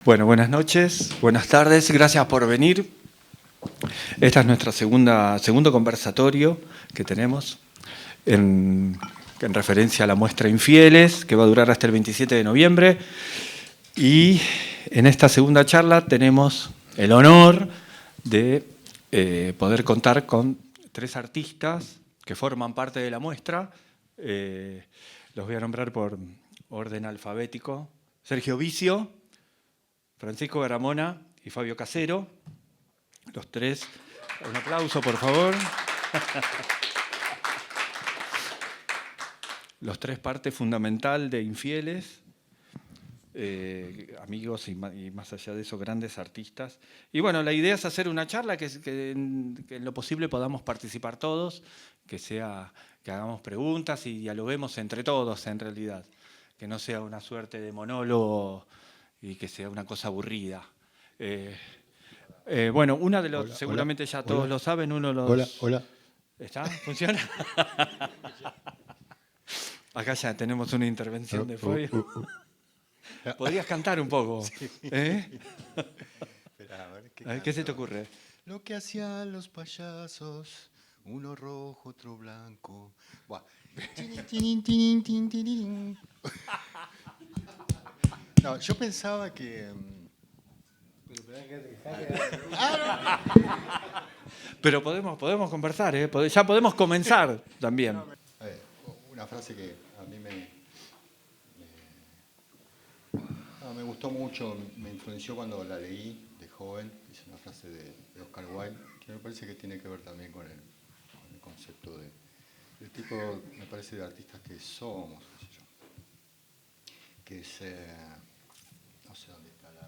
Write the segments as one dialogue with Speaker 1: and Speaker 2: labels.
Speaker 1: Bueno, buenas noches, buenas tardes, gracias por venir. Esta es nuestra segundo conversatorio que tenemos en referencia a la muestra Infieles, que va a durar hasta el 27 de noviembre. Y en esta segunda charla tenemos el honor de poder contar con 3 artistas que forman parte de la muestra. Los voy a nombrar por orden alfabético. Sergio Vicio, Francisco Garamona y Fabio Casero. Los 3. Un aplauso, por favor. Los 3 parte fundamental de Infieles. Amigos y más allá de eso, grandes artistas. Y bueno, la idea es hacer una charla que en lo posible podamos participar todos, que hagamos preguntas y dialoguemos entre todos en realidad. Que no sea una suerte de monólogo y que sea una cosa aburrida. Bueno, una de los, seguramente ya todos lo saben, uno de los...
Speaker 2: Hola.
Speaker 1: ¿Está? ¿Funciona? Acá ya tenemos una intervención de Fabio. ¿Podrías cantar un poco?
Speaker 2: Sí.
Speaker 1: Esperá, a ver, ¿qué se te ocurre?
Speaker 2: Lo que hacían los payasos, uno rojo, otro blanco. Buah. No, yo pensaba que...
Speaker 1: Pero podemos conversar, ¿eh? Ya podemos comenzar también.
Speaker 2: Una frase que a mí me gustó mucho, me influenció cuando la leí de joven. Es una frase de Oscar Wilde, que me parece que tiene que ver también con el concepto del tipo, me parece, de artistas que somos, qué sé yo. Que es, no sé dónde está la de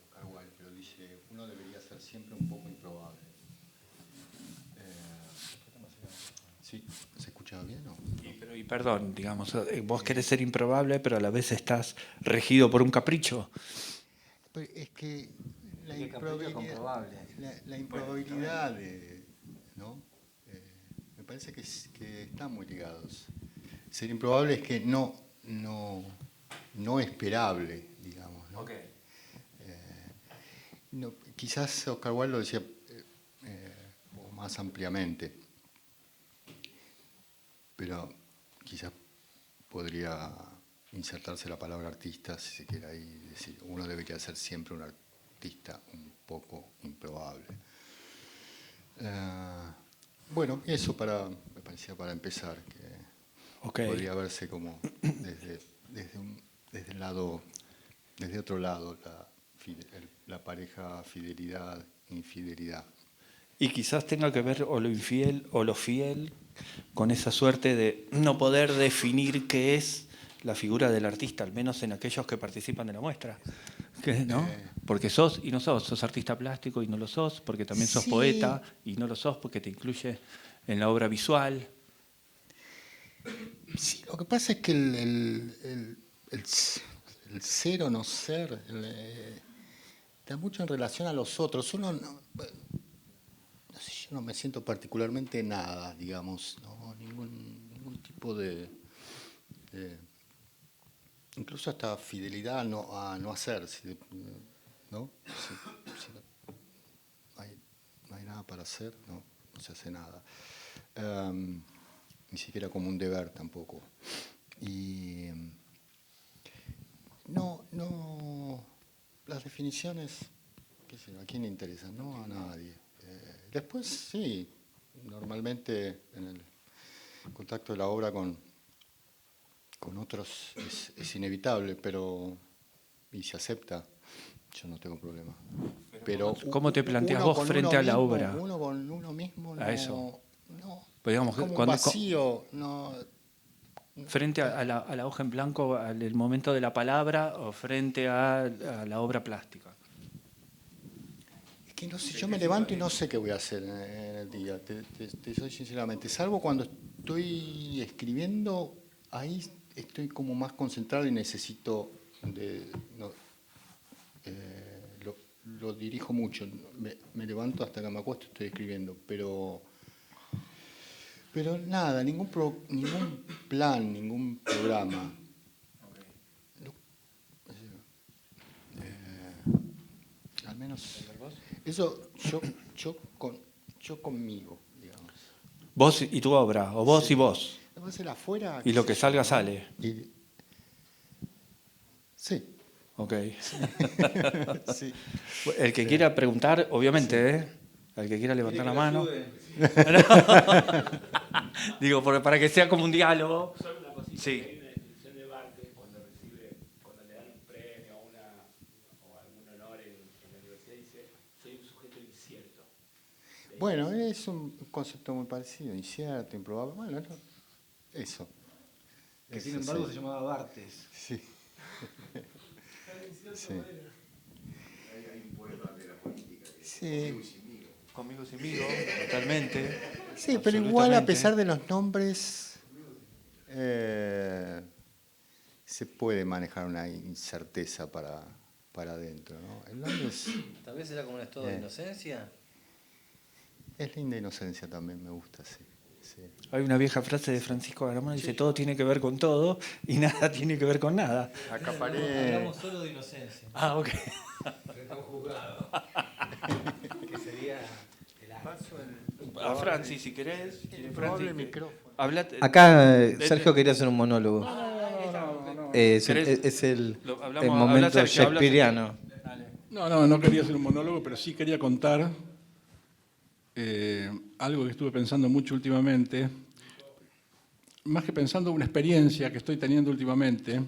Speaker 2: Oscar Wilde, pero dice, uno debería ser siempre un poco improbable. ¿Sí? ¿Se escucha bien o no?
Speaker 1: Y perdón, digamos, vos querés ser improbable, pero a la vez estás regido por un capricho.
Speaker 2: Pero es que la improbabilidad ¿no? Me parece que están muy ligados. Ser improbable es que no esperable, digamos, ¿no?
Speaker 1: Okay.
Speaker 2: No, quizás Oscar Wilde lo decía más ampliamente, pero quizás podría insertarse la palabra artista, si se quiere ahí decir, uno debería ser siempre un artista un poco improbable. Bueno, eso me parecía para empezar, que podría verse como desde otro lado, la pareja fidelidad, infidelidad.
Speaker 1: Y quizás tenga que ver o lo infiel o lo fiel con esa suerte de no poder definir qué es la figura del artista, al menos en aquellos que participan de la muestra. ¿No? Porque sos y no sos artista plástico y no lo sos, porque también sos poeta y no lo sos porque te incluye en la obra visual.
Speaker 2: Sí, lo que pasa es que el ser o no ser está mucho en relación a los otros. Uno no sé, yo no me siento particularmente nada, digamos, ¿no? Ningún tipo de incluso hasta fidelidad a no hacer, ¿no? Si no hay nada para hacer, no se hace nada. Ni siquiera como un deber tampoco. Y las definiciones, qué sé yo, ¿a quién le interesan? No a nadie. Después sí, normalmente en el contacto de la obra con otros es inevitable, y se acepta, yo no tengo problema. Pero
Speaker 1: ¿cómo te planteas vos frente a la obra?
Speaker 2: Uno con uno mismo
Speaker 1: a eso.
Speaker 2: No,
Speaker 1: pues digamos,
Speaker 2: como un vacío.
Speaker 1: Frente a la hoja en blanco, al momento de la palabra, o frente a la obra plástica.
Speaker 2: Es que no sé, yo me levanto y no sé qué voy a hacer en el día, te soy sinceramente. Salvo cuando estoy escribiendo, ahí estoy como más concentrado y necesito lo dirijo mucho. Me levanto hasta que me acuesto, estoy escribiendo, pero nada, ningún plan, ningún programa. menos. Eso yo conmigo, digamos.
Speaker 1: Vos y tu obra, o vos y vos.
Speaker 2: Va a ser afuera.
Speaker 1: Y lo que salga sale.
Speaker 2: Sí.
Speaker 1: Ok.
Speaker 2: Sí.
Speaker 1: El que quiera preguntar, obviamente, ¿eh? El que quiera levantar la mano. Digo, para que sea como un diálogo.
Speaker 3: Solo una cosita.
Speaker 1: Sí.
Speaker 3: Hay una descripción de Barthes cuando le dan un premio o algún honor en la universidad, dice: soy un sujeto incierto.
Speaker 2: Bueno, es un concepto muy parecido, incierto, improbable. Bueno, eso.
Speaker 4: Que sin embargo se llamaba Barthes.
Speaker 2: Sí. Sí.
Speaker 5: Hay un poema de la política que
Speaker 2: Sí.
Speaker 1: Conmigo sin amigo, totalmente.
Speaker 2: Sí, pero igual a pesar de los nombres se puede manejar una incerteza para adentro, ¿no? El nombre
Speaker 4: Tal vez era como un estado de inocencia.
Speaker 2: es linda inocencia también, me gusta, sí. Sí.
Speaker 1: Hay una vieja frase de Francisco Garamond, dice: todo tiene que ver con todo y nada tiene que ver con nada.
Speaker 4: Hablamos solo de inocencia.
Speaker 1: Ah, ok.
Speaker 4: Frente a un juzgado. Que sería el acto.
Speaker 1: A Francis, si querés.
Speaker 2: Probable el micrófono.
Speaker 1: Hablate.
Speaker 6: Acá Sergio quería hacer un monólogo. Es el
Speaker 1: Habla,
Speaker 6: momento
Speaker 1: Sergio, habla,
Speaker 6: shakespeariano.
Speaker 7: No quería hacer un monólogo, pero sí quería contar algo que estuve pensando mucho últimamente. Más que pensando una experiencia que estoy teniendo últimamente,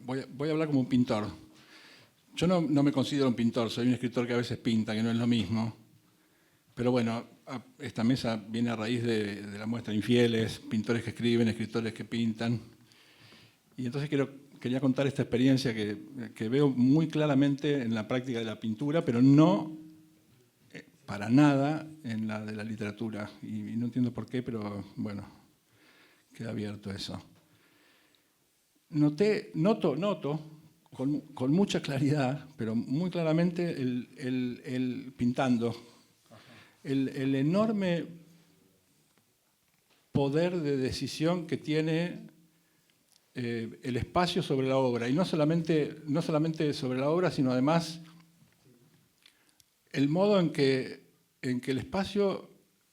Speaker 7: voy a hablar como un pintor. Yo no me considero un pintor, soy un escritor que a veces pinta, que no es lo mismo. Pero bueno, esta mesa viene a raíz de la muestra Infieles, pintores que escriben, escritores que pintan. Y entonces quería contar esta experiencia que veo muy claramente en la práctica de la pintura, pero no para nada en la de la literatura. Y no entiendo por qué, pero bueno, queda abierto eso. Noto con mucha claridad, pero muy claramente, el pintando, el enorme poder de decisión que tiene el espacio sobre la obra, y no solamente sobre la obra, sino además el modo en que el espacio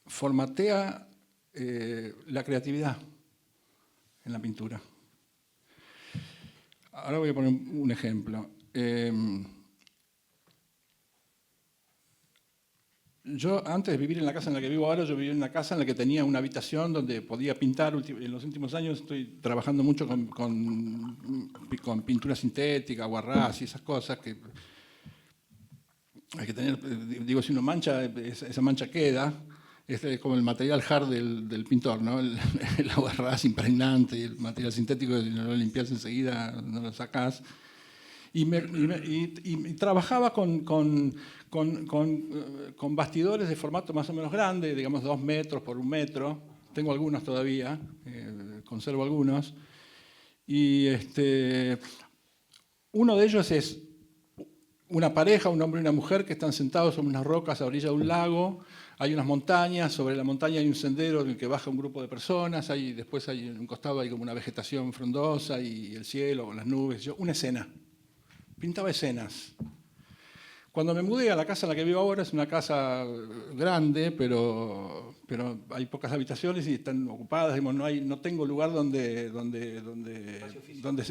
Speaker 7: formatea la creatividad en la pintura. Ahora voy a poner un ejemplo. Yo, antes de vivir en la casa en la que vivo ahora, yo vivía en una casa en la que tenía una habitación donde podía pintar. En los últimos años estoy trabajando mucho con pintura sintética, guarrás y esas cosas que hay que tener. Digo, si uno mancha, esa mancha queda. Es como el material hard del pintor, ¿no? El guarrás impregnante y el material sintético, si no lo limpias enseguida, no lo sacás. Y trabajaba con bastidores de formato más o menos grande, digamos 2 metros por 1 metro. Tengo algunos todavía, conservo algunos. Y uno de ellos es una pareja, un hombre y una mujer, que están sentados sobre unas rocas a orilla de un lago. Hay unas montañas, sobre la montaña hay un sendero en el que baja un grupo de personas. Después en un costado hay como una vegetación frondosa y el cielo con las nubes. Una escena. Pintaba escenas. Cuando me mudé a la casa en la que vivo ahora, es una casa grande, pero hay pocas habitaciones y están ocupadas. No tengo lugar donde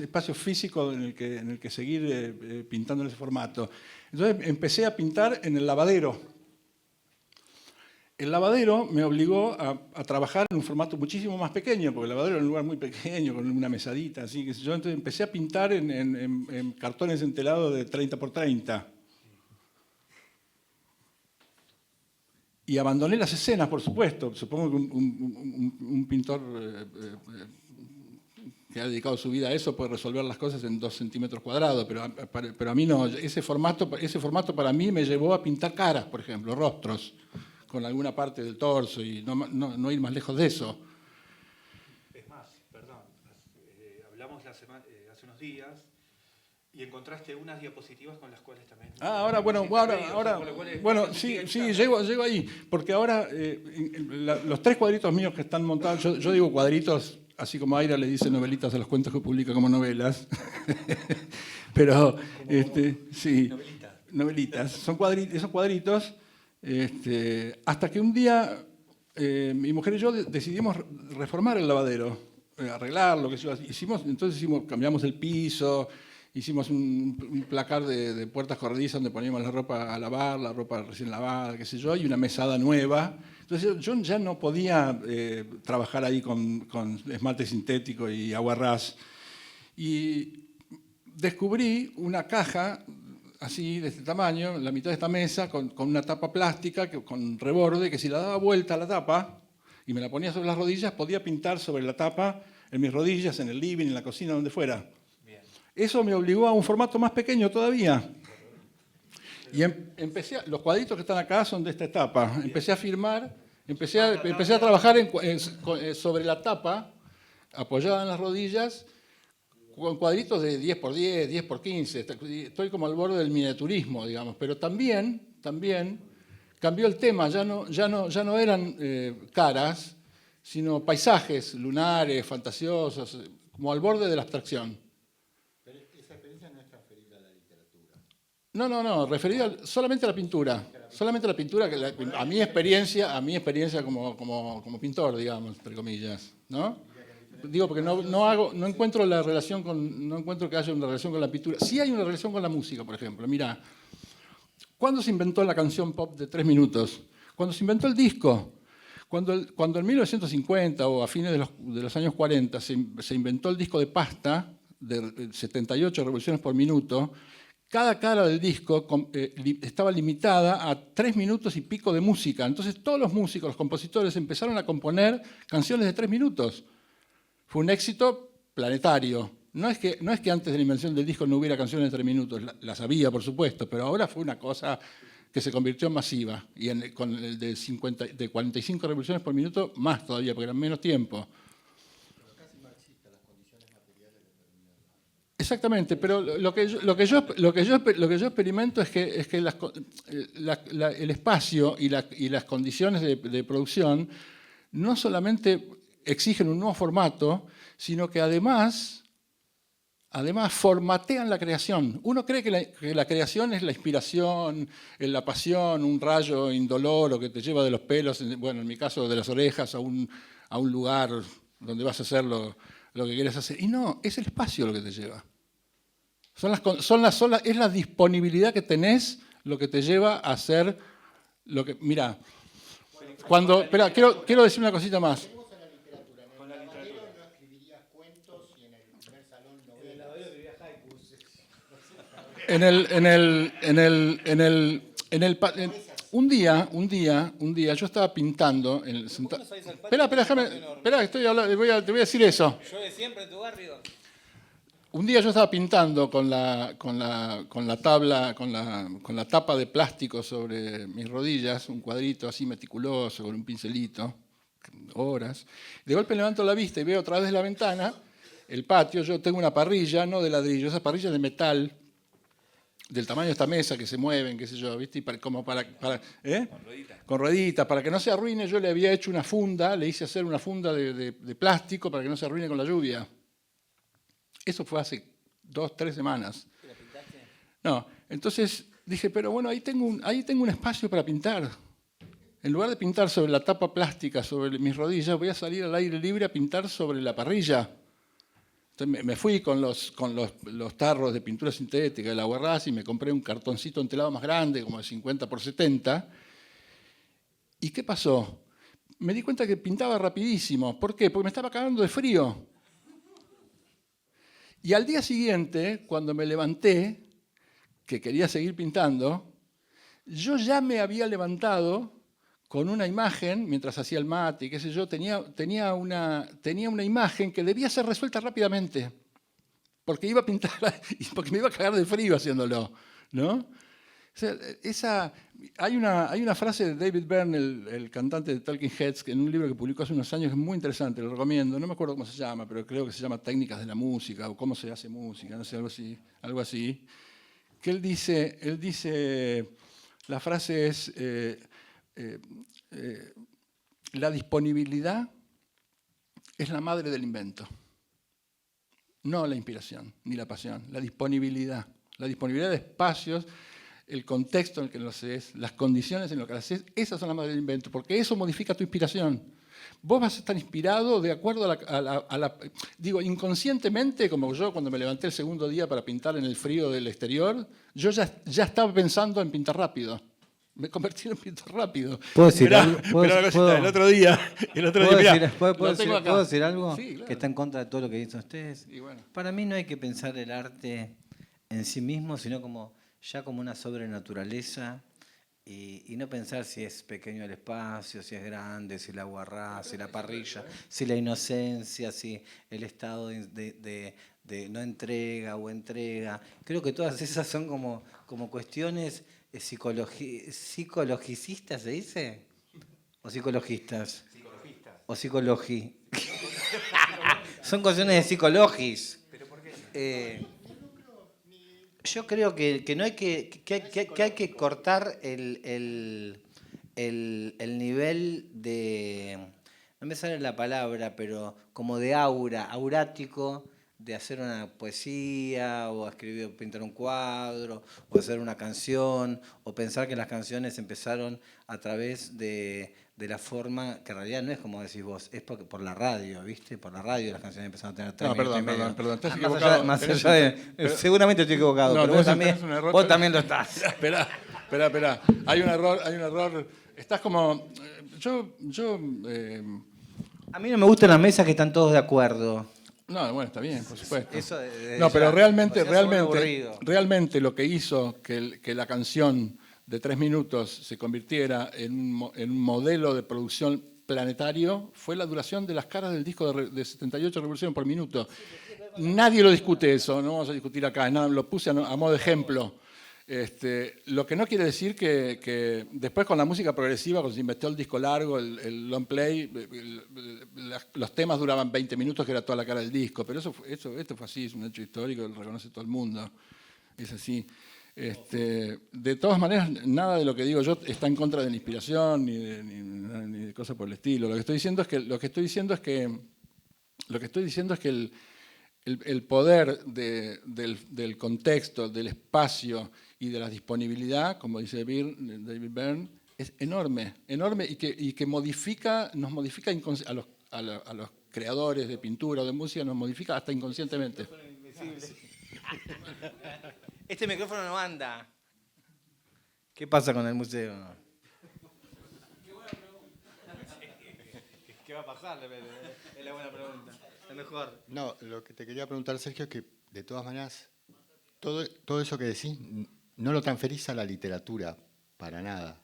Speaker 7: espacio físico en el que seguir pintando en ese formato. Entonces empecé a pintar en el lavadero. El lavadero me obligó a trabajar en un formato muchísimo más pequeño, porque el lavadero era un lugar muy pequeño, con una mesadita, así que yo entonces empecé a pintar en cartones entelados de 30 por 30. Y abandoné las escenas, por supuesto. Supongo que un pintor que ha dedicado su vida a eso puede resolver las cosas en 2 centímetros cuadrados, pero a mí no. Ese formato para mí me llevó a pintar caras, por ejemplo, rostros, con alguna parte del torso y no ir más lejos de eso.
Speaker 1: Es más, perdón, hablamos hace unos días y encontraste unas diapositivas con las cuales también...
Speaker 7: Sí, llego ahí, porque ahora los 3 cuadritos míos que están montados, yo digo cuadritos así como Aira le dice novelitas a los cuentos que publica como novelas. Pero, sí, novelitas. Son cuadritos. Hasta que un día mi mujer y yo decidimos reformar el lavadero, arreglarlo, qué sé yo. Entonces cambiamos el piso, hicimos un placar de puertas corredizas donde poníamos la ropa a lavar, la ropa recién lavada, qué sé yo, y una mesada nueva. Entonces yo ya no podía trabajar ahí con esmalte sintético y aguarrás. Y descubrí una caja así, de este tamaño, en la mitad de esta mesa, con una tapa plástica, con reborde, que si la daba vuelta a la tapa y me la ponía sobre las rodillas, podía pintar sobre la tapa en mis rodillas, en el living, en la cocina, donde fuera. Bien. Eso me obligó a un formato más pequeño todavía. Y los cuadritos que están acá son de esta etapa. Empecé a firmar, empecé a trabajar sobre la tapa, apoyada en las rodillas, con cuadritos de 10 por 10, 10 por 15. Estoy como al borde del miniaturismo, digamos. Pero también cambió el tema. Ya no eran caras, sino paisajes lunares, fantasiosos, como al borde de la abstracción.
Speaker 2: Pero esa experiencia no es transferible a la literatura.
Speaker 7: No, referida solamente a la pintura. Solamente a la pintura, a mi experiencia como pintor, digamos, entre comillas, ¿no? Digo, porque no encuentro que haya una relación con la pintura. Sí hay una relación con la música, por ejemplo. Mira, ¿cuándo se inventó la canción pop de 3 minutos? Cuando se inventó el disco. Cuando en 1950 o a fines de los años 40 se inventó el disco de pasta, de 78 revoluciones por minuto, cada cara del disco estaba limitada a 3 minutos y pico de música. Entonces todos los músicos, los compositores, empezaron a componer canciones de 3 minutos. Fue un éxito planetario. No es que antes de la invención del disco no hubiera canciones de 3 minutos, las había, por supuesto, pero ahora fue una cosa que se convirtió en masiva. Y con el de 45 revoluciones por minuto, más todavía, porque eran menos tiempo.
Speaker 2: Pero casi marxista, las condiciones materiales determinan.
Speaker 7: Exactamente, pero lo que yo experimento es que el espacio y las condiciones de producción no solamente exigen un nuevo formato, sino que además formatean la creación. Uno cree que la creación es la inspiración, la pasión, un rayo indoloro que te lleva de los pelos, bueno, en mi caso de las orejas, a un lugar donde vas a hacer lo que quieres hacer. Y no, es el espacio lo que te lleva. Es la disponibilidad que tenés lo que te lleva a hacer lo que... Mirá, espera, quiero decir una cosita más. Un día yo estaba pintando. Espera, déjame. Espera, te voy a decir eso.
Speaker 4: ¿Llueve siempre en tu barrio?
Speaker 7: Un día yo estaba pintando con la tapa de plástico sobre mis rodillas, un cuadrito así meticuloso, con un pincelito, horas. De golpe levanto la vista y veo a través de la ventana el patio. Yo tengo una parrilla, no de ladrillo, esas parrillas de metal, del tamaño de esta mesa, que se mueven, qué sé yo, ¿viste? Y como con rueditas, para que no se arruine. Yo le había hecho una funda, le hice hacer una funda de plástico para que no se arruine con la lluvia. Eso fue hace 2, 3 semanas.
Speaker 4: ¿La pintaste?
Speaker 7: No, entonces dije, pero bueno, ahí tengo un espacio para pintar. En lugar de pintar sobre la tapa plástica, sobre mis rodillas, voy a salir al aire libre a pintar sobre la parrilla. Entonces me fui con los tarros de pintura sintética de la Aguarrás y me compré un cartoncito entelado más grande, como de 50 por 70. ¿Y qué pasó? Me di cuenta que pintaba rapidísimo. ¿Por qué? Porque me estaba cagando de frío. Y al día siguiente, cuando me levanté, que quería seguir pintando, yo ya me había levantado con una imagen, mientras hacía el mate y qué sé yo, tenía una imagen que debía ser resuelta rápidamente, porque iba a pintar y porque me iba a cagar de frío haciéndolo, ¿no? O sea, hay una frase de David Byrne, el cantante de Talking Heads, que en un libro que publicó hace unos años, que es muy interesante, lo recomiendo, no me acuerdo cómo se llama, pero creo que se llama Técnicas de la música, o cómo se hace música, no sé, algo así, que él dice, la frase es... la disponibilidad es la madre del invento. No la inspiración, ni la pasión, la disponibilidad. La disponibilidad de espacios, el contexto en el que lo haces, las condiciones en las que lo haces, esas son las madres del invento, porque eso modifica tu inspiración. Vos vas a estar inspirado de acuerdo digo, inconscientemente, como yo cuando me levanté el segundo día para pintar en el frío del exterior, yo ya estaba pensando en pintar rápido. Me convertí en pintor rápido.
Speaker 6: ¿Puedo decir
Speaker 7: Esperá,
Speaker 6: algo?
Speaker 7: esperá una cosita, el otro día, mirá,
Speaker 6: ¿Puedo decir algo
Speaker 7: Sí, claro.
Speaker 6: que está en contra de todo lo que dicen ustedes?
Speaker 7: Y bueno.
Speaker 6: Para mí no hay que pensar el arte en sí mismo, sino ya como una sobrenaturaleza y no pensar si es pequeño el espacio, si es grande, si la guarrá, si la parrilla, si la inocencia, si el estado de no entrega o entrega. Creo que todas esas son como cuestiones psicologicistas, ¿se dice? ¿O psicologistas? O psicologi. Son cuestiones de psicologis. ¿Pero por qué? Yo creo que no hay que hay que cortar el nivel de, no me sale la palabra, pero como de aurático, de hacer una poesía, o escribir, pintar un cuadro, o hacer una canción, o pensar que las canciones empezaron a través de la forma, que en realidad no es como decís vos, es por la radio, ¿viste? Por la radio las canciones empezaron a tener 3 minutos y medio.
Speaker 7: Perdón, estás
Speaker 6: Más
Speaker 7: equivocado.
Speaker 6: más allá seguramente estoy equivocado,
Speaker 7: No,
Speaker 6: pero vos también lo estás.
Speaker 7: Espera. Hay un error. Estás como...
Speaker 6: A mí no me gustan las mesas que están todos de acuerdo.
Speaker 7: No, bueno, está bien, por supuesto.
Speaker 6: Eso
Speaker 7: No, pero realmente
Speaker 6: realmente
Speaker 7: lo que hizo que la canción de 3 minutos se convirtiera en un modelo de producción planetario fue la duración de las caras del disco de 78 revoluciones por minuto. Nadie lo discute eso, no vamos a discutir acá, nada, lo puse a modo de ejemplo. Lo que no quiere decir que después con la música progresiva, cuando se inventó el disco largo, el long play, los temas duraban 20 minutos, que era toda la cara del disco, pero esto fue así, es un hecho histórico, lo reconoce todo el mundo, es así. De todas maneras, nada de lo que digo yo está en contra de la inspiración ni de cosas por el estilo. Lo que estoy diciendo es que el poder del contexto, del espacio y de la disponibilidad, como dice David Byrne, es enorme y que nos modifica a los creadores de pintura o de música, nos modifica hasta inconscientemente.
Speaker 6: Este micrófono no anda. ¿Qué pasa con el museo? ¿Qué va a pasar? Es la buena pregunta. Es mejor.
Speaker 2: No, lo que te quería preguntar, Sergio, es que de todas maneras, todo eso que decís, no lo transferís a la literatura, para nada.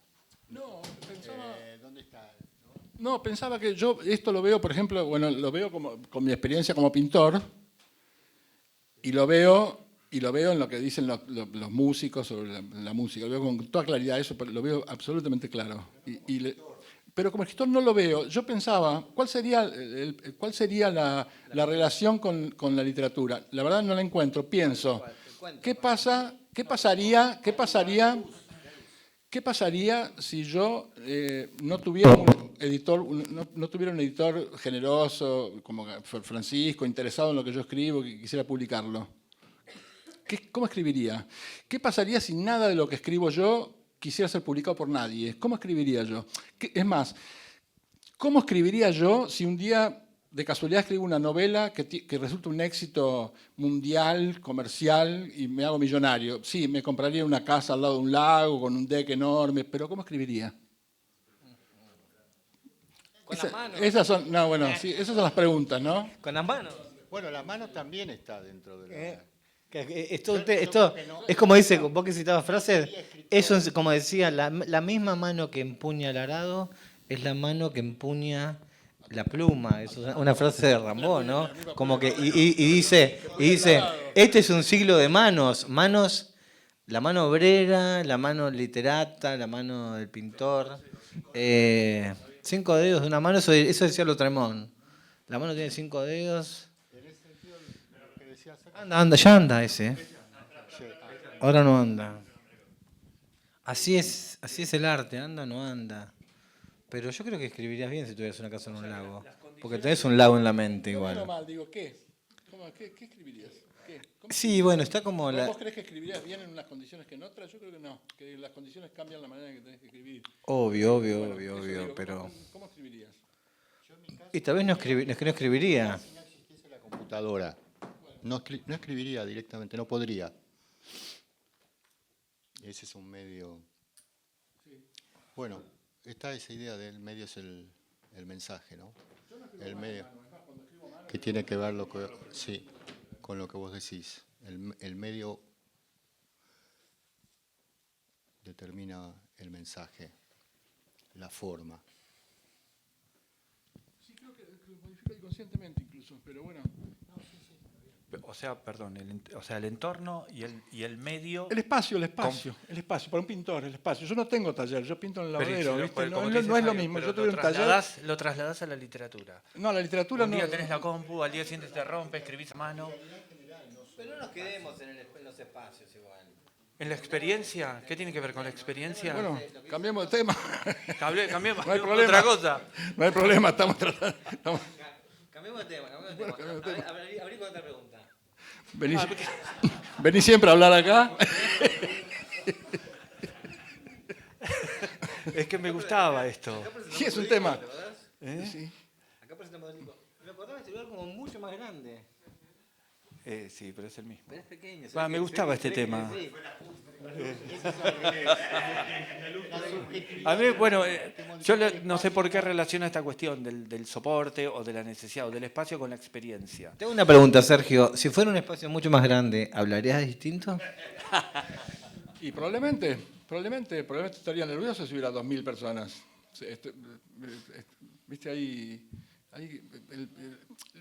Speaker 7: No, pensaba... ¿Dónde está? No, pensaba que yo esto lo veo, por ejemplo, lo veo con mi experiencia como pintor, y lo veo en lo que dicen los músicos sobre la música. Lo veo con toda claridad, eso lo veo absolutamente claro. Pero como escritor no lo veo. Yo pensaba, ¿cuál sería la relación con la literatura? La verdad no la encuentro. Pienso, ¿qué pasaría si yo no tuviera un editor generoso como Francisco, interesado en lo que yo escribo, que quisiera publicarlo? ¿Cómo escribiría? ¿Qué pasaría si nada de lo que escribo yo quisiera ser publicado por nadie? ¿Cómo escribiría yo? Es más, ¿cómo escribiría yo si un día de casualidad escribo una novela que resulta un éxito mundial, comercial, y me hago millonario? Sí, me compraría una casa al lado de un lago con un deck enorme, pero ¿cómo escribiría?
Speaker 6: Con las manos.
Speaker 7: Esas son las preguntas, ¿no?
Speaker 6: Con las manos.
Speaker 2: Bueno, la mano también está dentro de la...
Speaker 6: Esto es como dice, vos que citabas frases, eso es como decía, la misma mano que empuña el arado es la mano que empuña la pluma. Eso es una frase de Rimbaud, ¿no? Como que, y dice, este es un siglo de manos, la mano obrera, la mano literata, la mano del pintor. 5 dedos de una mano, eso decía Lautremont. La mano tiene 5 dedos. Ya anda ese. Ahora no anda. Así es el arte, anda o no anda. Pero yo creo que escribirías bien si tuvieras una casa en un lago. Porque tenés un lago en la mente
Speaker 7: No,
Speaker 6: igual.
Speaker 7: normal, digo, ¿qué? ¿Qué escribirías? ¿Cómo
Speaker 6: Sí, bueno, está como la...
Speaker 7: ¿Vos crees que escribirías bien en unas condiciones que en otras? Yo creo que no, que las condiciones cambian la manera en que tenés que escribir.
Speaker 6: Obvio,
Speaker 7: Bueno, eso
Speaker 6: obvio,
Speaker 7: digo,
Speaker 6: pero...
Speaker 7: ¿cómo escribirías?
Speaker 6: Y tal vez no, no es que no escribiría.
Speaker 2: Si no existiese la computadora, no escribiría directamente, no podría. Ese es un medio. Bueno, está esa idea del medio es el mensaje, ¿no? El medio que tiene que ver sí, con lo que vos decís. El medio determina el mensaje, la forma.
Speaker 7: Sí, creo que lo modifica inconscientemente incluso, pero bueno.
Speaker 1: O sea, perdón, el entorno y el medio.
Speaker 7: El espacio, para un pintor, el espacio. Yo no tengo taller, yo pinto en el
Speaker 1: Pero
Speaker 7: lavadero,
Speaker 1: si
Speaker 7: ¿viste?
Speaker 1: pues,
Speaker 7: No,
Speaker 1: como
Speaker 7: no
Speaker 1: te dice
Speaker 7: es lo
Speaker 1: Fabio,
Speaker 7: mismo,
Speaker 1: pero
Speaker 7: yo tuve un taller.
Speaker 1: lo trasladás a la literatura.
Speaker 7: No, la literatura
Speaker 1: Un
Speaker 7: no.
Speaker 1: día tenés la compu, al día siguiente te rompe, escribís a mano.
Speaker 6: Pero no nos quedemos en los espacios igual.
Speaker 1: ¿En la experiencia? ¿Qué tiene que ver con la experiencia?
Speaker 7: Bueno, cambiemos de tema.
Speaker 1: Cambiemos
Speaker 7: No hay problema.
Speaker 1: otra cosa.
Speaker 7: No hay problema, estamos tratando.
Speaker 6: Cambiemos de tema, Abrí con otra pregunta.
Speaker 7: Vení siempre a hablar acá.
Speaker 1: Es que me gustaba esto.
Speaker 7: Sí, es un tema.
Speaker 6: Sí. Acá presentamos el libro. Me acordaba de este lugar como mucho más grande.
Speaker 1: Sí, pero es el mismo.
Speaker 6: Pero es pequeño.
Speaker 1: Me gustaba este tema.
Speaker 6: Sí.
Speaker 1: A mí, bueno, yo no sé por qué relaciona esta cuestión del soporte o de la necesidad o del espacio con la experiencia.
Speaker 6: Tengo una pregunta, Sergio. Si fuera un espacio mucho más grande, ¿hablarías distinto?
Speaker 7: Y probablemente estaría nervioso si hubiera 2.000 personas. Viste, ahí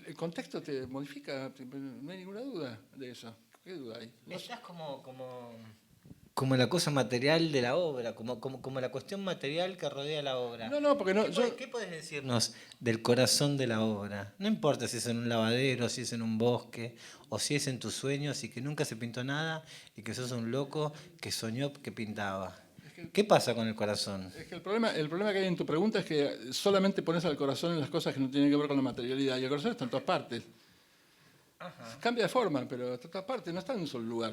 Speaker 7: el contexto te modifica, no hay ninguna duda de eso. ¿Qué duda hay?
Speaker 6: Estás como la cosa material de la obra, como la cuestión material que rodea la obra.
Speaker 7: No, porque no.
Speaker 6: ¿Qué podés decirnos del corazón de la obra? No importa si es en un lavadero, si es en un bosque, o si es en tus sueños y que nunca se pintó nada y que sos un loco que soñó que pintaba. ¿Qué pasa con el corazón?
Speaker 7: Es que el problema que hay en tu pregunta es que solamente pones al corazón en las cosas que no tienen que ver con la materialidad. Y el corazón está en todas partes. Ajá. Cambia de forma, pero está en todas partes, no está en un solo lugar.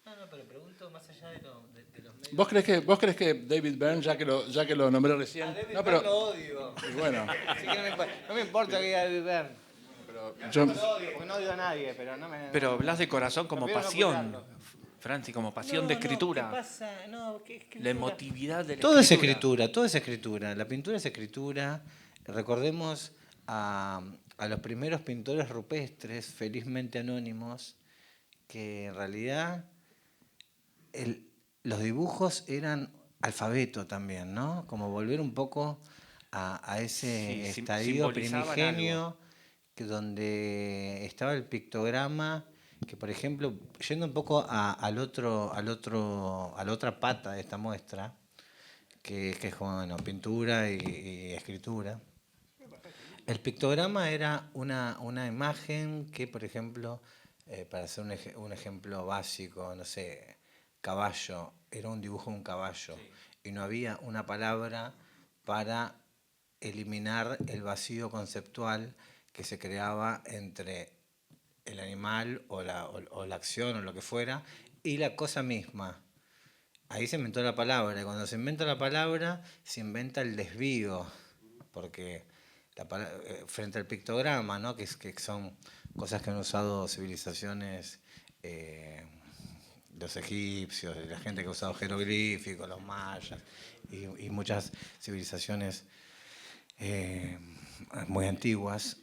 Speaker 6: No, pero pregunto más allá de los medios.
Speaker 7: ¿Vos crees que David Byrne, ya que lo nombré recién?
Speaker 6: A David
Speaker 7: no,
Speaker 6: Byrne
Speaker 7: pero
Speaker 6: lo odio.
Speaker 7: y bueno,
Speaker 6: Así que no me importa que diga David Byrne.
Speaker 7: yo,
Speaker 6: No lo odio, porque no odio a nadie, pero no me...
Speaker 1: Pero hablas de corazón como
Speaker 6: Prefiero no
Speaker 1: pasión,
Speaker 6: apoyarlo.
Speaker 1: Franci, como pasión de escritura.
Speaker 6: ¿Qué pasa? No, ¿qué escritura?
Speaker 1: La emotividad de la
Speaker 6: Todo es
Speaker 1: escritura.
Speaker 6: todo es escritura. La pintura es escritura. Recordemos a los primeros pintores rupestres, felizmente anónimos, que en realidad los dibujos eran alfabeto también, ¿no? Como volver un poco a ese
Speaker 1: Sí,
Speaker 6: estadio
Speaker 1: simbolizaban
Speaker 6: primigenio que donde estaba el pictograma, que por ejemplo, yendo un poco a la otra pata de esta muestra, que es bueno, pintura y escritura. El pictograma era una imagen que, por ejemplo, para hacer un ejemplo básico, no sé, caballo, era un dibujo de un caballo, y no había una palabra para eliminar el vacío conceptual que se creaba entre el animal o la acción o lo que fuera y la cosa misma. Ahí se inventó la palabra, y cuando se inventa la palabra se inventa el desvío, porque frente al pictograma, ¿no? que son cosas que han usado civilizaciones, los egipcios, la gente que ha usado jeroglíficos, los mayas y muchas civilizaciones muy antiguas.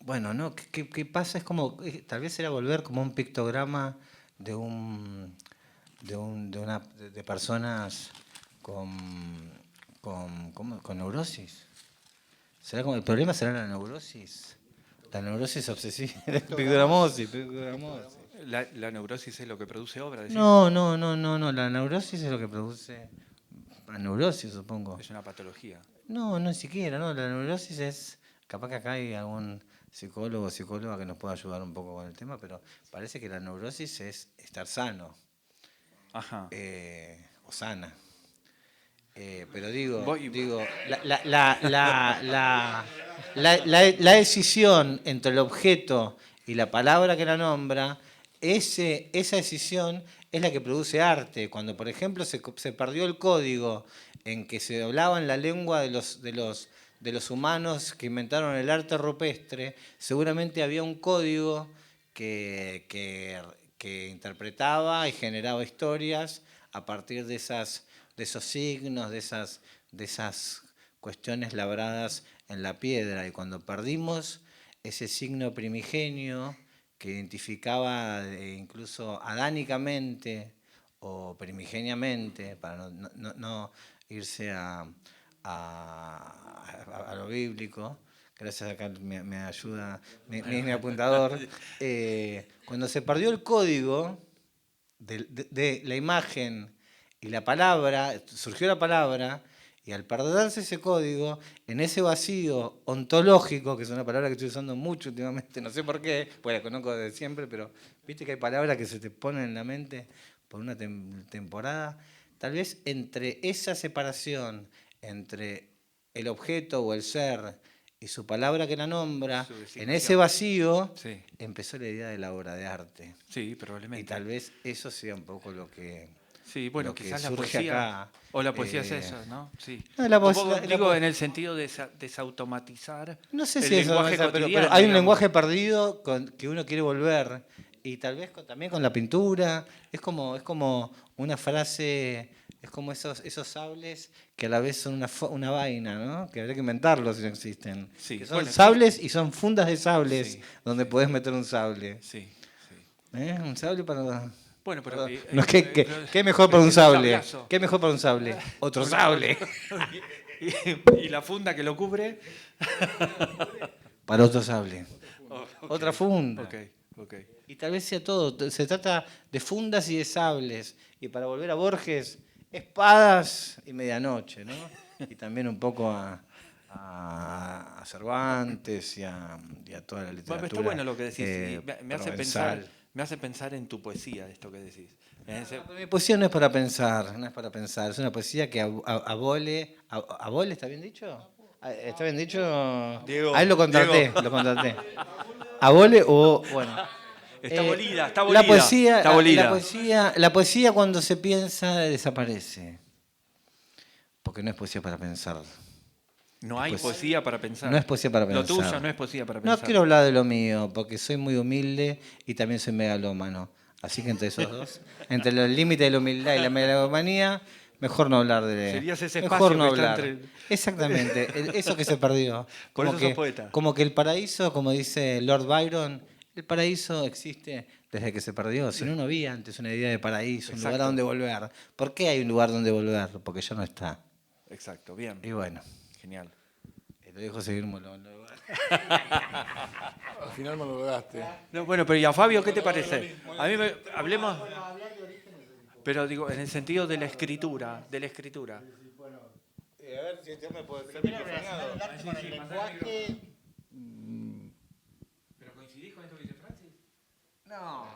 Speaker 6: Bueno, ¿no? ¿Qué pasa? Es como, tal vez era volver como un pictograma de personas con neurosis. ¿Será como el problema será la neurosis? La neurosis obsesiva, pictogramosis.
Speaker 1: La neurosis es lo que produce obra, decís.
Speaker 6: No, la neurosis es lo que produce la neurosis, supongo.
Speaker 1: Es una patología.
Speaker 6: No, ni siquiera, no, la neurosis es, capaz que acá hay algún psicólogo o psicóloga que nos pueda ayudar un poco con el tema, pero parece que la neurosis es estar sano.
Speaker 1: Ajá.
Speaker 6: O sana. Pero digo,
Speaker 1: Voy-
Speaker 6: la decisión entre el objeto y la palabra que la nombra, esa decisión es la que produce arte. Cuando, por ejemplo, se perdió el código en que se hablaba en la lengua de los humanos que inventaron el arte rupestre, seguramente había un código que interpretaba y generaba historias a partir de esos signos, de esas cuestiones labradas en la piedra. Y cuando perdimos ese signo primigenio que identificaba incluso adánicamente o primigeniamente, para no irse a lo bíblico, gracias a acá me ayuda mi apuntador, cuando se perdió el código de la imagen y la palabra, surgió la palabra, y al perderse ese código, en ese vacío ontológico, que es una palabra que estoy usando mucho últimamente, no sé por qué, pues la conozco desde siempre, pero viste que hay palabras que se te ponen en la mente por una temporada, tal vez entre esa separación entre el objeto o el ser y su palabra que la nombra, en ese vacío
Speaker 1: Sí.
Speaker 6: empezó la idea de la obra de arte.
Speaker 1: Sí, probablemente.
Speaker 6: Y tal vez eso sea un poco lo que...
Speaker 1: Sí, bueno,
Speaker 6: lo que
Speaker 1: quizás la
Speaker 6: surge
Speaker 1: poesía.
Speaker 6: acá,
Speaker 1: O la poesía es eso, ¿no? Sí.
Speaker 6: No, la
Speaker 1: Un poco,
Speaker 6: poesía- la
Speaker 1: digo,
Speaker 6: po-
Speaker 1: en el sentido de desautomatizar
Speaker 6: No sé
Speaker 1: el
Speaker 6: si eso,
Speaker 1: lenguaje
Speaker 6: pero
Speaker 1: cotidiano,
Speaker 6: hay un
Speaker 1: digamos.
Speaker 6: lenguaje perdido que uno quiere volver. Y tal vez también con la pintura. Es como una frase, es como esos sables que a la vez son una vaina, ¿no? Que habría que inventarlos si no existen.
Speaker 1: Sí,
Speaker 6: Que son
Speaker 1: bueno,
Speaker 6: sables y son fundas de sables
Speaker 1: Sí.
Speaker 6: donde podés meter un sable.
Speaker 1: Sí, sí.
Speaker 6: Un sable para...
Speaker 1: Bueno, pero.
Speaker 6: Perdón. No, ¿qué mejor para un sable? ¿Qué mejor para un sable? Otro sable.
Speaker 1: Y la funda que lo cubre.
Speaker 6: Para otro sable.
Speaker 1: Ok,
Speaker 6: Otra funda.
Speaker 1: ok.
Speaker 6: Y tal vez sea todo. Se trata de fundas y de sables. Y para volver a Borges, espadas y medianoche, ¿no? Y también un poco a Cervantes y a toda la literatura.
Speaker 1: Bueno, está bueno lo que decís. Y me hace
Speaker 6: provenzal.
Speaker 1: pensar en tu poesía, esto que decís.
Speaker 6: Mi poesía no es para pensar, no es para pensar. Es una poesía que abole. ¿Abole está bien dicho? ¿Está bien dicho?
Speaker 1: Diego,
Speaker 6: Ahí lo contraté,
Speaker 1: Diego.
Speaker 6: lo contraté. Abole o, bueno.
Speaker 1: Está abolida, está abolida.
Speaker 6: La poesía,
Speaker 1: está abolida.
Speaker 6: la poesía cuando se piensa desaparece. Porque no es poesía para pensar.
Speaker 1: No hay
Speaker 6: Pues,
Speaker 1: poesía para pensar.
Speaker 6: No es poesía para pensar.
Speaker 1: Lo tuyo no es poesía para
Speaker 6: No
Speaker 1: pensar.
Speaker 6: quiero hablar de lo mío, porque soy muy humilde y también soy megalómano. Así que entre esos dos, entre el límite de la humildad y la megalomanía, mejor no hablar de...
Speaker 1: Serías ese
Speaker 6: mejor
Speaker 1: espacio
Speaker 6: no
Speaker 1: que está
Speaker 6: hablar.
Speaker 1: entre-
Speaker 6: Exactamente, eso que se perdió.
Speaker 1: Por
Speaker 6: Como
Speaker 1: eso sos
Speaker 6: que,
Speaker 1: poeta.
Speaker 6: como que el paraíso, como dice Lord Byron, el paraíso existe desde que se perdió. Si no, no había antes una idea de paraíso, un lugar
Speaker 1: Exacto.
Speaker 6: a donde volver. ¿Por qué hay un lugar donde volver? Porque ya no está.
Speaker 1: Exacto, bien.
Speaker 6: Y bueno,
Speaker 1: Genial.
Speaker 6: lo dejo seguir.
Speaker 7: Al final me lo daste.
Speaker 1: No, bueno, pero ¿y a Fabio qué te parece? A mí hablemos. Pero digo, en el sentido de la escritura,
Speaker 6: A ver si este me puede
Speaker 1: ¿Pero coincidís con esto que dice Francis?
Speaker 6: No.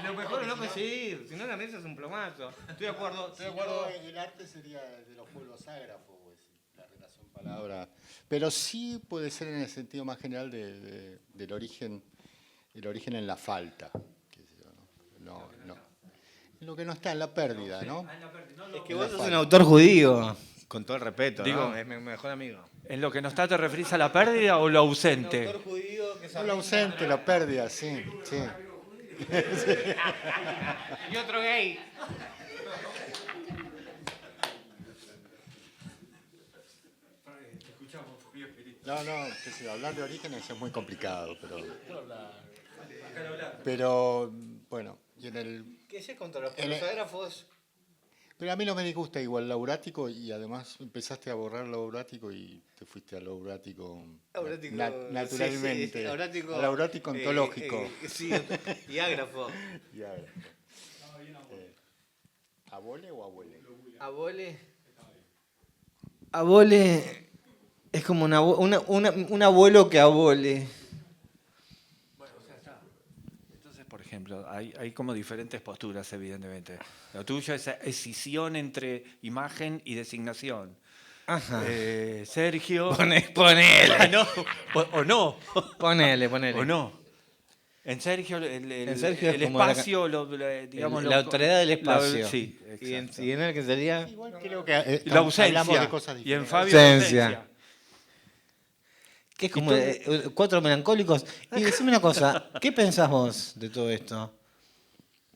Speaker 6: Lo mejor es no coincidir, si no la mesa es un plomazo. Estoy de acuerdo,
Speaker 2: El arte sería de los pueblos ágrafos, pues, la relación palabra. Pero sí puede ser en el sentido más general del origen, el origen en la falta. Qué sé yo, ¿no? En lo que no está, en la pérdida, ¿no?
Speaker 6: Es que vos sos un autor judío, con todo el respeto,
Speaker 1: Digo,
Speaker 6: ¿no? Es mi mejor amigo.
Speaker 1: ¿En lo que no está te referís a la pérdida o lo ausente?
Speaker 6: Un autor judío que
Speaker 2: No, lo ausente, la pérdida, sí.
Speaker 6: Y otro gay.
Speaker 2: No, qué sé yo, hablar de orígenes es muy complicado, pero bueno, y en el...
Speaker 6: ¿Qué sé contra los
Speaker 2: En el-
Speaker 6: prosógrafos?
Speaker 2: Pero a mí no me disgusta igual laurático y además empezaste a borrar laurático y te fuiste a laurático naturalmente.
Speaker 6: Sí, aurático,
Speaker 2: al laurático ontológico.
Speaker 6: Sí, y ágrafo.
Speaker 2: Y ahora, ¿abole o abuele?
Speaker 6: Abole es como un abuelo que abole.
Speaker 1: Bueno, o sea, está. Entonces, por ejemplo, hay como diferentes posturas, evidentemente. Lo tuyo es escisión entre imagen y designación.
Speaker 6: Ajá.
Speaker 1: Sergio...
Speaker 6: Ponele.
Speaker 1: No, o no.
Speaker 6: Ponele.
Speaker 1: O no. En Sergio,
Speaker 6: En Sergio es
Speaker 1: el
Speaker 6: como
Speaker 1: espacio, digamos...
Speaker 6: la autoridad del espacio.
Speaker 1: Sí,
Speaker 6: y
Speaker 1: exacto.
Speaker 6: en el que sería
Speaker 2: Igual creo que
Speaker 1: La ausencia.
Speaker 2: hablamos de cosas
Speaker 1: Y en
Speaker 2: diferentes.
Speaker 1: Fabio la
Speaker 6: Ausencia.
Speaker 1: ausencia.
Speaker 6: que es como cuatro melancólicos. Y decime una cosa, ¿qué pensás vos de todo esto?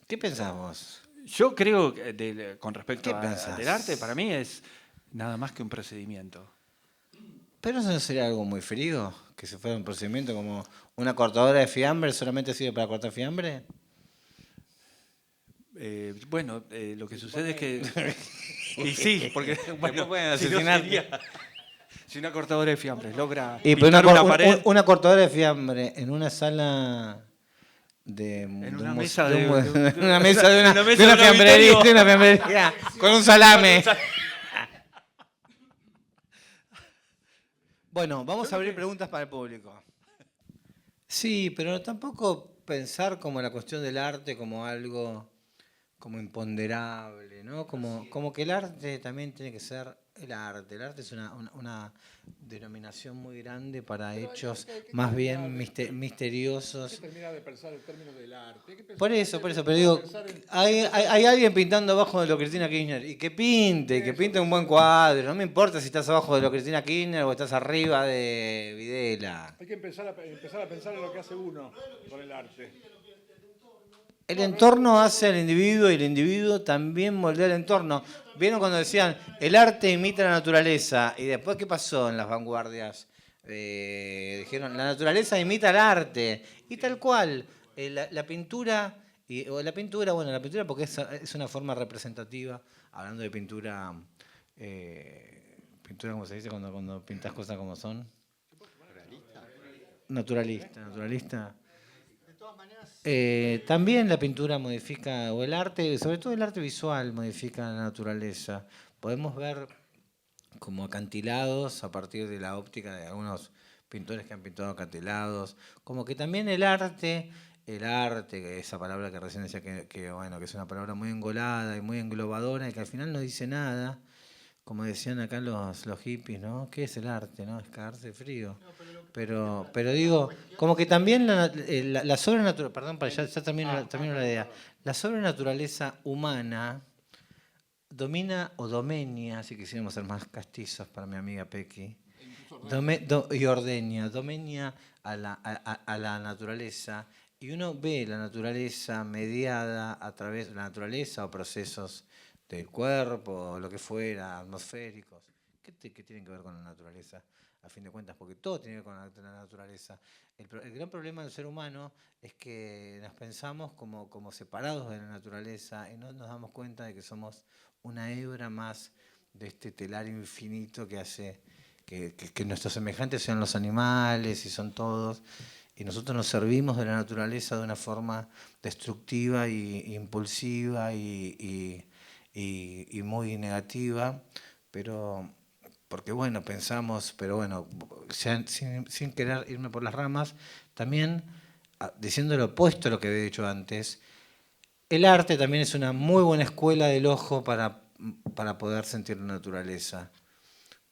Speaker 6: ¿Qué pensás vos?
Speaker 1: Yo creo que con respecto
Speaker 6: ¿Qué pensás?
Speaker 1: del arte, para mí es nada más que un procedimiento.
Speaker 6: ¿Pero eso no sería algo muy frío? ¿Que se fuera un procedimiento como una cortadora de fiambre solamente sirve para cortar fiambre?
Speaker 1: Bueno, lo que sucede es que... y sí, porque bueno,
Speaker 6: pueden
Speaker 1: si, no
Speaker 6: asesinar.
Speaker 1: si una cortadora de fiambres logra
Speaker 6: Y pero
Speaker 1: pintar una pared...
Speaker 6: una cortadora de fiambre en una sala de
Speaker 1: En
Speaker 6: de
Speaker 1: una
Speaker 6: un
Speaker 1: mesa
Speaker 6: muse-
Speaker 1: de-
Speaker 6: una mesa de una
Speaker 1: mesa de un
Speaker 6: fiambrería,
Speaker 1: auditorio.
Speaker 6: de una fiambrería, con un salame. Bueno, vamos a abrir preguntas para el público. Sí, pero tampoco pensar como la cuestión del arte como algo como imponderable, ¿no? Como que el arte también tiene que ser el arte. El arte es una denominación muy grande para hechos más bien misteriosos.
Speaker 7: Terminar de pensar el término del arte.
Speaker 6: Por eso, pero digo, hay alguien pintando abajo de lo Cristina Kirchner, y que pinte un buen cuadro, no me importa si estás abajo de lo Cristina Kirchner o estás arriba de Videla.
Speaker 7: Hay que empezar a pensar en lo que hace uno con el arte.
Speaker 6: El entorno hace al individuo y el individuo también moldea el entorno. ¿Vieron cuando decían, el arte imita la naturaleza? Y después, ¿qué pasó en las vanguardias? Dijeron, la naturaleza imita el arte. Y tal cual, la pintura, la pintura porque es una forma representativa, hablando de pintura, pintura, ¿cómo se dice cuando pintas cosas como son? Naturalista. También la pintura modifica, o el arte, sobre todo el arte visual, modifica la naturaleza. Podemos ver como acantilados a partir de la óptica de algunos pintores que han pintado acantilados. Como que también el arte, esa palabra que recién decía que es una palabra muy engolada y muy englobadora y que al final no dice nada. Como decían acá los hippies, ¿no? ¿Qué es el arte? ¿No? Es cagarse de frío. Pero digo, como que también la sobrenaturaleza, perdón, ya termino la idea. La sobrenaturaleza humana domina o domenia, si quisiéramos ser más castizos para mi amiga Pequi, domina a la naturaleza, y uno ve la naturaleza mediada a través de la naturaleza o procesos del cuerpo, o lo que fuera, atmosféricos. ¿Qué tienen que ver con la naturaleza? A fin de cuentas, porque todo tiene que ver con la naturaleza. El gran problema del ser humano es que nos pensamos como separados de la naturaleza y no nos damos cuenta de que somos una hebra más de este telar infinito que hace que nuestros semejantes sean los animales y son todos. Y nosotros nos servimos de la naturaleza de una forma destructiva y impulsiva y muy negativa, pero porque pensamos, pero sin querer irme por las ramas, también diciendo lo opuesto a lo que había dicho antes, el arte también es una muy buena escuela del ojo para poder sentir la naturaleza,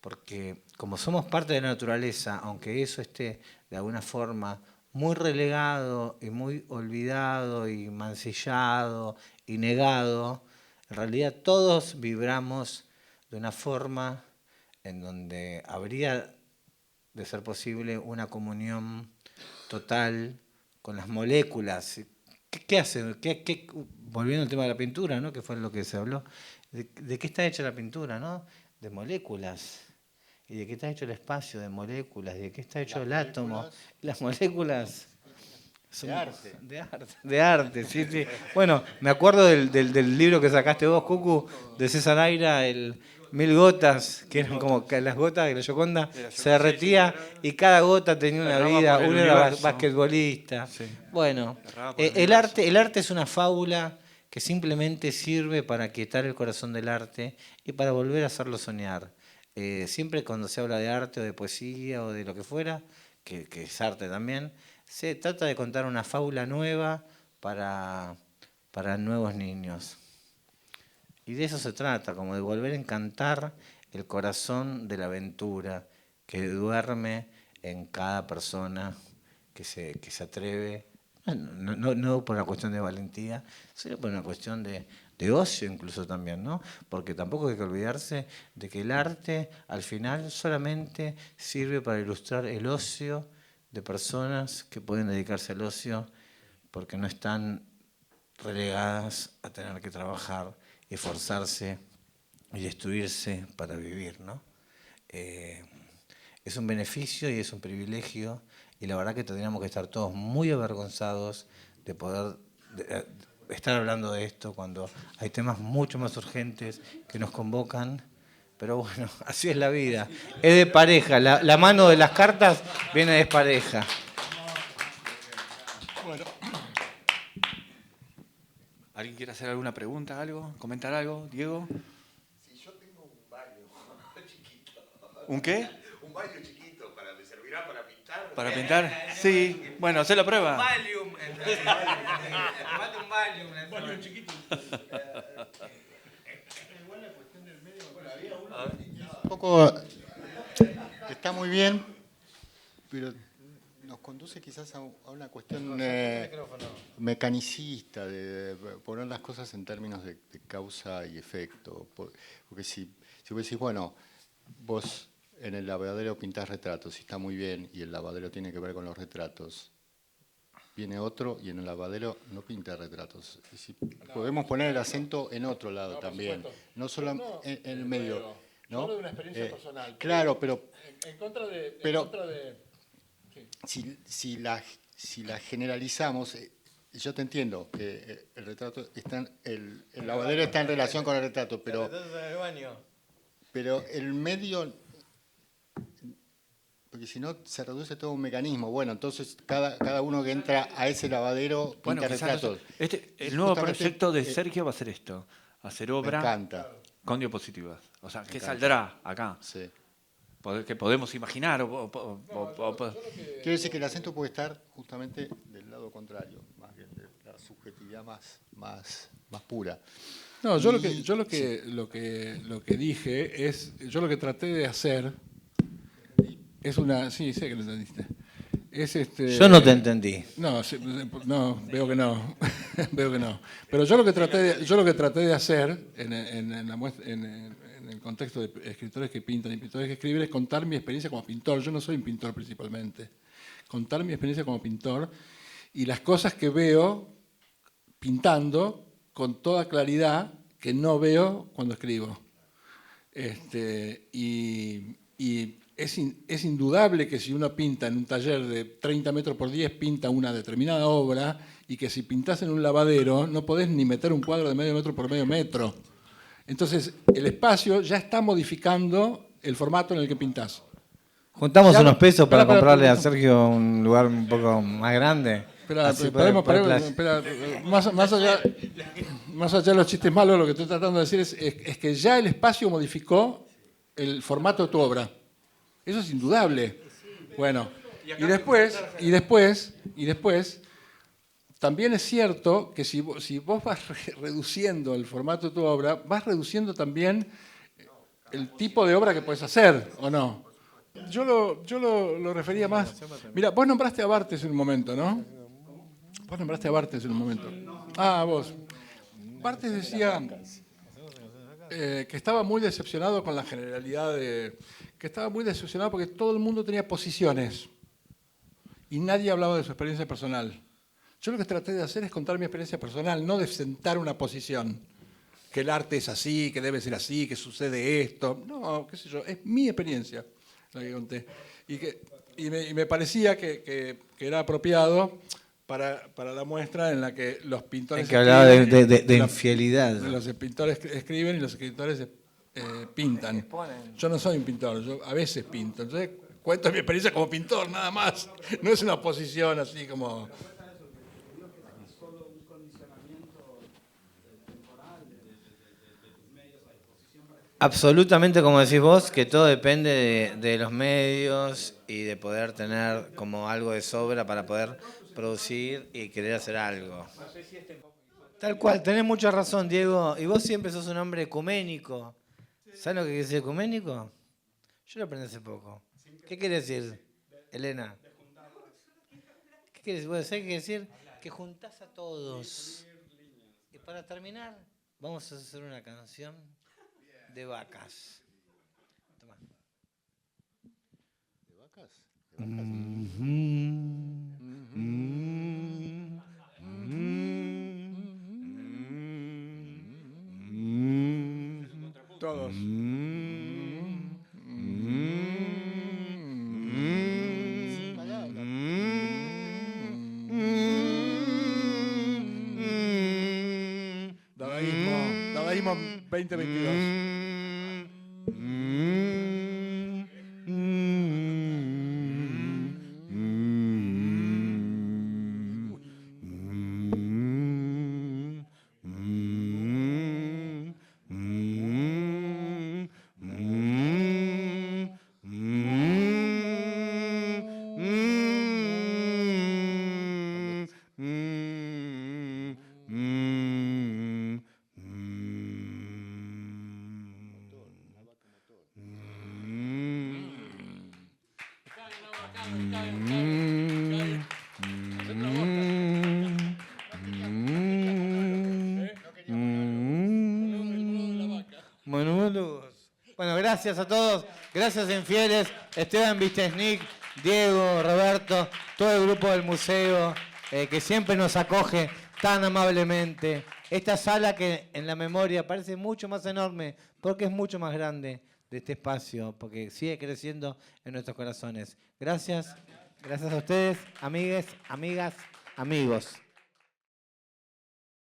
Speaker 6: porque como somos parte de la naturaleza, aunque eso esté de alguna forma muy relegado y muy olvidado y mancillado y negado, en realidad todos vibramos de una forma en donde habría de ser posible una comunión total con las moléculas. ¿Qué hace? Volviendo al tema de la pintura, ¿no? Que fue lo que se habló. ¿De qué está hecha la pintura, no? De moléculas. ¿Y de qué está hecho el espacio? De moléculas. ¿Y de qué está hecho el átomo? Las moléculas... De arte, sí. Bueno, me acuerdo del libro que sacaste vos, Cucu, de César Aira, el 1000 gotas, que eran como que las gotas de la Gioconda, se derretía y cada gota tenía una vida, uno era basquetbolista. Sí. Bueno, el arte es una fábula que simplemente sirve para aquietar el corazón del arte y para volver a hacerlo soñar. Siempre cuando se habla de arte o de poesía o de lo que fuera, que es arte también, se trata de contar una fábula nueva para nuevos niños. Y de eso se trata, como de volver a encantar el corazón de la aventura que duerme en cada persona que se atreve, no por una cuestión de valentía, sino por una cuestión de ocio incluso también, ¿no? Porque tampoco hay que olvidarse de que el arte al final solamente sirve para ilustrar el ocio de personas que pueden dedicarse al ocio porque no están relegadas a tener que trabajar, esforzarse y destruirse para vivir, ¿no? Es un beneficio y es un privilegio, y la verdad que tendríamos que estar todos muy avergonzados de poder estar hablando de esto cuando hay temas mucho más urgentes que nos convocan. Pero bueno, así es la vida. Es de pareja, la mano de las cartas viene despareja.
Speaker 7: Bueno,
Speaker 1: ¿Alguien quiere hacer alguna pregunta, algo? ¿Comentar algo? ¿Diego?
Speaker 5: Si yo tengo un baño chiquito.
Speaker 1: ¿Un qué?
Speaker 5: Un baño chiquito, ¿me servirá para pintar?
Speaker 1: ¿Para pintar? Sí. Bueno, hacé la prueba.
Speaker 4: Valium. Tomate un Valium.
Speaker 7: baño chiquito.
Speaker 2: Un poco está muy bien, pero nos conduce quizás a una cuestión mecanicista, de poner las cosas en términos de causa y efecto. Porque si vos decís, bueno, vos en el lavadero pintás retratos y está muy bien, y el lavadero tiene que ver con los retratos, viene otro y en el lavadero no pinta retratos. Podemos poner el acento en otro lado también, no solo en el medio. ¿No?
Speaker 7: Hablo de una experiencia personal.
Speaker 2: Claro, pero
Speaker 7: En contra de...
Speaker 2: si la generalizamos, yo te entiendo que el retrato está el lavadero está en relación con el retrato, pero el medio, porque si no se reduce todo un mecanismo. Bueno, entonces cada uno que entra a ese lavadero pinta retratos.
Speaker 1: El nuevo proyecto de Sergio va a ser esto, hacer
Speaker 2: Me
Speaker 1: obra
Speaker 2: encanta.
Speaker 1: con diapositivas. O sea, ¿qué
Speaker 2: encanta.
Speaker 1: saldrá acá?
Speaker 2: Sí.
Speaker 1: Que podemos imaginar.
Speaker 2: Quiero decir que el acento puede estar justamente del lado contrario, más bien de la subjetividad más pura.
Speaker 7: No, yo lo que dije es, yo lo que traté de hacer es una, sí, sé que lo entendiste.
Speaker 6: Yo no te entendí.
Speaker 7: No, no, veo que no, veo que no. Pero yo lo que traté de hacer en la muestra, en el contexto de escritores que pintan y pintores que escriben es contar mi experiencia como pintor. Yo no soy un pintor principalmente. Contar mi experiencia como pintor y las cosas que veo pintando con toda claridad que no veo cuando escribo. Y es indudable que si uno pinta en un taller de 30 metros por 10, pinta una determinada obra, y que si pintás en un lavadero no podés ni meter un cuadro de medio metro por medio metro. Entonces, el espacio ya está modificando el formato en el que pintás.
Speaker 6: Juntamos
Speaker 7: Ya,
Speaker 6: unos pesos para
Speaker 7: espera,
Speaker 6: comprarle a
Speaker 7: espera.
Speaker 6: Sergio un lugar un poco más grande.
Speaker 7: Más allá de los chistes malos, lo que estoy tratando de decir es que ya el espacio modificó el formato de tu obra. Eso es indudable. Bueno, y después, también es cierto que si vos vas reduciendo el formato de tu obra, vas reduciendo también el tipo de obra que puedes hacer, ¿o no? Yo lo refería más... Mira, vos nombraste a Barthes en un momento, ¿no? Vos nombraste a Barthes en un momento. Ah, vos. Barthes decía que estaba muy decepcionado con la generalidad que estaba muy decepcionado porque todo el mundo tenía posiciones y nadie hablaba de su experiencia personal. Yo lo que traté de hacer es contar mi experiencia personal, no de sentar una posición. Que el arte es así, que debe ser así, que sucede esto. No, qué sé yo, es mi experiencia la que conté. Y me parecía que era apropiado para la muestra en la que los pintores...
Speaker 6: Hay que hablar de infidelidad.
Speaker 7: Los pintores escriben y los escritores pintan. Yo no soy un pintor, yo a veces pinto. Entonces cuento mi experiencia como pintor, nada más. No es una posición así como...
Speaker 6: Absolutamente, como decís vos, que todo depende de los medios y de poder tener como algo de sobra para poder producir y querer hacer algo. Tal cual, tenés mucha razón, Diego. Y vos siempre sos un hombre ecuménico. ¿Sabes lo que quiere decir ecuménico? Yo lo aprendí hace poco. ¿Qué quiere decir, Elena? ¿Qué quiere decir? ¿Sabés qué quiere decir? Que juntás a todos. Y para terminar, vamos a hacer una canción de vacas. Toma.
Speaker 2: ¿De vacas? ¿De vacas?
Speaker 7: Todos. Dadaísmo 2022.
Speaker 6: Monólogos. Bueno, gracias a todos. Gracias, infieles. Esteban Vistesnik, Diego, Roberto, todo el grupo del museo que siempre nos acoge tan amablemente. Esta sala que en la memoria parece mucho más enorme porque es mucho más grande de este espacio, porque sigue creciendo en nuestros corazones. Gracias. Gracias a ustedes, amigues, amigas, amigos.